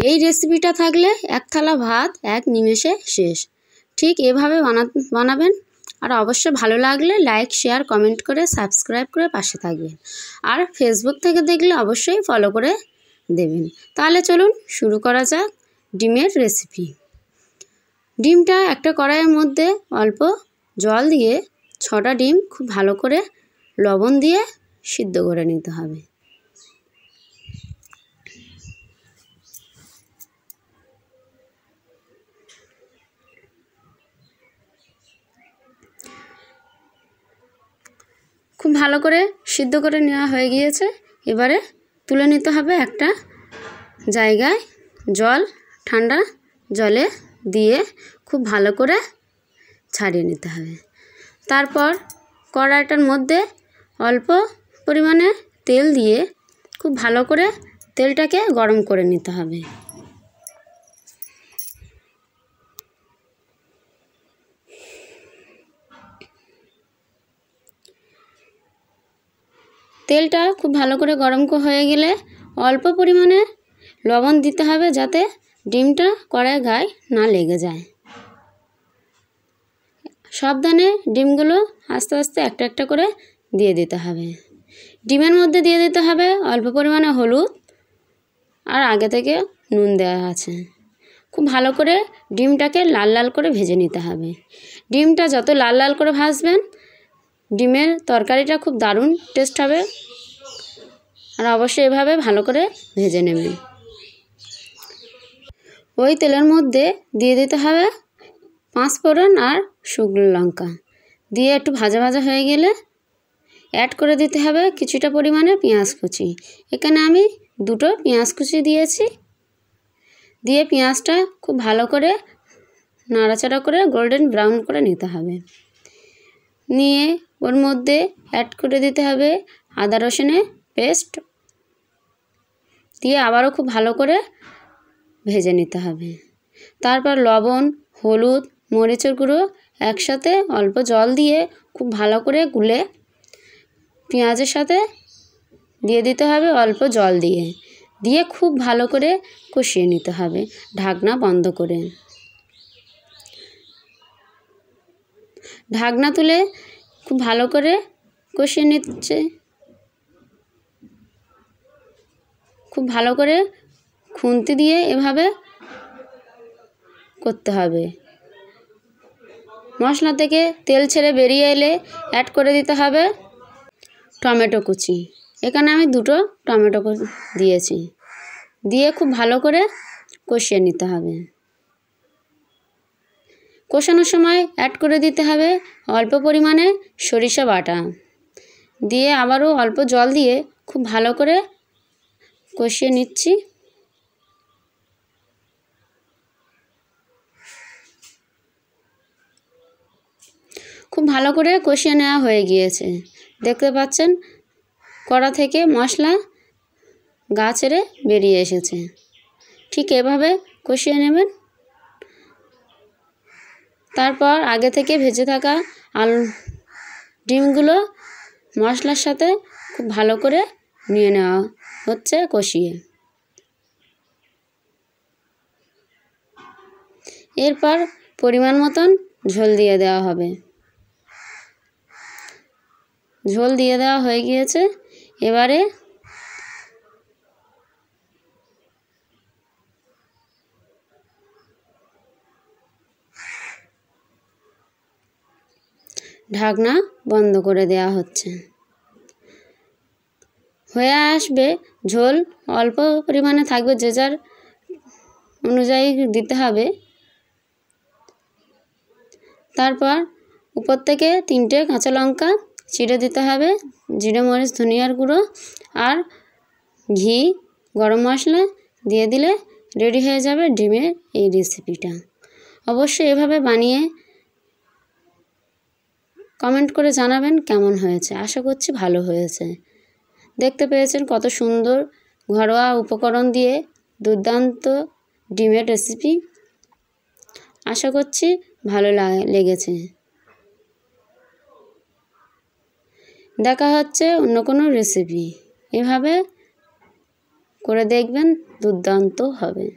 এই রেসিপিটা থাকলে এক থালা ভাত এক নিমেষে শেষ। ঠিক এভাবে বানাবেন। আর অবশ্যই ভালো লাগলে লাইক শেয়ার কমেন্ট করে সাবস্ক্রাইব করে পাশে থাকবেন। আর ফেসবুক থেকে দেখলে অবশ্যই ফলো করে দেবেন। তাহলে চলুন শুরু করা যাক ডিমের রেসিপি। ডিমটা একটা কড়াইয়ের মধ্যে অল্প জল দিয়ে 6টা ডিম খুব ভালো করে লবণ দিয়ে সিদ্ধ করে নিতে হবে। খুব ভালো করে সিদ্ধ করে নেওয়া হয়ে গিয়েছে। এবারে তুলে নিতে হবে একটা জায়গায়। জল ঠান্ডা জলে দিয়ে খুব ভালো করে ছাড়িয়ে নিতে হবে। তারপর কড়াইটার মধ্যে অল্প পরিমাণে তেল দিয়ে খুব ভালো করে তেলটাকে গরম করে নিতে হবে। তেলটা খুব ভালো করে গরম হয়ে গেলে অল্প পরিমাণে লবণ দিতে হবে, যাতে ডিমটা কড়াইয়ের গায়ে না লেগে যায়। সাবধানে ডিমগুলো আস্তে আস্তে একটা একটা করে দিয়ে দিতে হবে। ডিমের মধ্যে দিয়ে দিতে হবে অল্প পরিমাণে হলুদ, আর আগে থেকে নুন দেওয়া আছে। খুব ভালো করে ডিমটাকে লাল লাল করে ভেজে নিতে হবে। ডিমটা যত লাল লাল করে ভাজবেন ডিমের তরকারিটা খুব দারুণ টেস্ট হবে। আর অবশ্যই এভাবে ভালো করে ভেজে নেবেন। ওই তেলের মধ্যে দিয়ে দিতে হবে 5 ফোড়ন আর শুকনো লঙ্কা দিয়ে একটু ভাজা ভাজা হয়ে গেলে অ্যাড করে দিতে হবে কিছুটা পরিমাণে পেঁয়াজ কুচি। এখানে আমি 2টো পেঁয়াজ কুচি দিয়েছি। দিয়ে পেঁয়াজটা খুব ভালো করে নাড়াচাড়া করে গোল্ডেন ব্রাউন করে নিতে হবে। নিয়ে ওর মধ্যে অ্যাড করে দিতে হবে আদা রসুনের পেস্ট দিয়ে আবারও খুব ভালো করে ভেজে নিতে হবে। তারপর লবণ, হলুদ, মরিচের গুঁড়ো একসাথে অল্প জল দিয়ে খুব ভালো করে গুলে পেঁয়াজের সাথে দিয়ে দিতে হবে অল্প জল দিয়ে দিয়ে খুব ভালো করে কষিয়ে নিতে হবে ঢাকনা বন্ধ করে। ঢাকনা তুলে খুব ভালো করে কষিয়ে নিচ্ছে। খুব ভালো করে খুন্তি দিয়ে এভাবে করতে হবে। মশলা থেকে তেল ছেড়ে বেরিয়ে এলে অ্যাড করে দিতে হবে টমেটো কুচি। এখানে আমি 2টো টমেটো দিয়েছি। দিয়ে খুব ভালো করে কষিয়ে নিতে হবে। কষানোর সময় অ্যাড করে দিতে হবে অল্প পরিমাণে সরিষা বাটা দিয়ে আবারও অল্প জল দিয়ে খুব ভালো করে কষিয়ে নিচ্ছি। খুব ভালো করে কষিয়ে নেওয়া হয়ে গিয়েছে। দেখতে পাচ্ছেন কড়া থেকে মশলা গা ছেড়ে বেরিয়ে এসেছে। ঠিক এভাবে কষিয়ে নেবেন। তারপর আগে থেকে ভেজে থাকা ডিমগুলো মশলার সাথে খুব ভালো করে নিয়ে নেওয়া হচ্ছে কষিয়ে। এরপর পরিমাণ মতন ঝোল দিয়ে দেওয়া হবে। ঝোল দিয়ে দেওয়া হয়ে গিয়েছে। এবারে ঢাকনা বন্ধ করে দেওয়া হচ্ছে। হয়ে আসবে ঝোল অল্প পরিমাণে থাকবে, যে যার অনুযায়ী দিতে হবে। তারপর উপর থেকে 3টে কাঁচা লঙ্কা চিড়ে দিতে হবে, জিরে মরিচ ধনিয়ার গুঁড়ো আর ঘি গরম মশলা দিয়ে দিলে রেডি হয়ে যাবে ডিমের এই রেসিপিটা। অবশ্যই এভাবে বানিয়ে কমেন্ট করে জানাবেন কেমন হয়েছে। আশা করছি ভালো হয়েছে। দেখতে পেয়েছেন কত সুন্দর ঘরোয়া উপকরণ দিয়ে দুর্দান্ত ডিমের রেসিপি। আশা করছি ভালো লেগেছে। দেখা হচ্ছে অন্য কোনো রেসিপি। এভাবে করে দেখবেন, দুর্দান্ত হবে।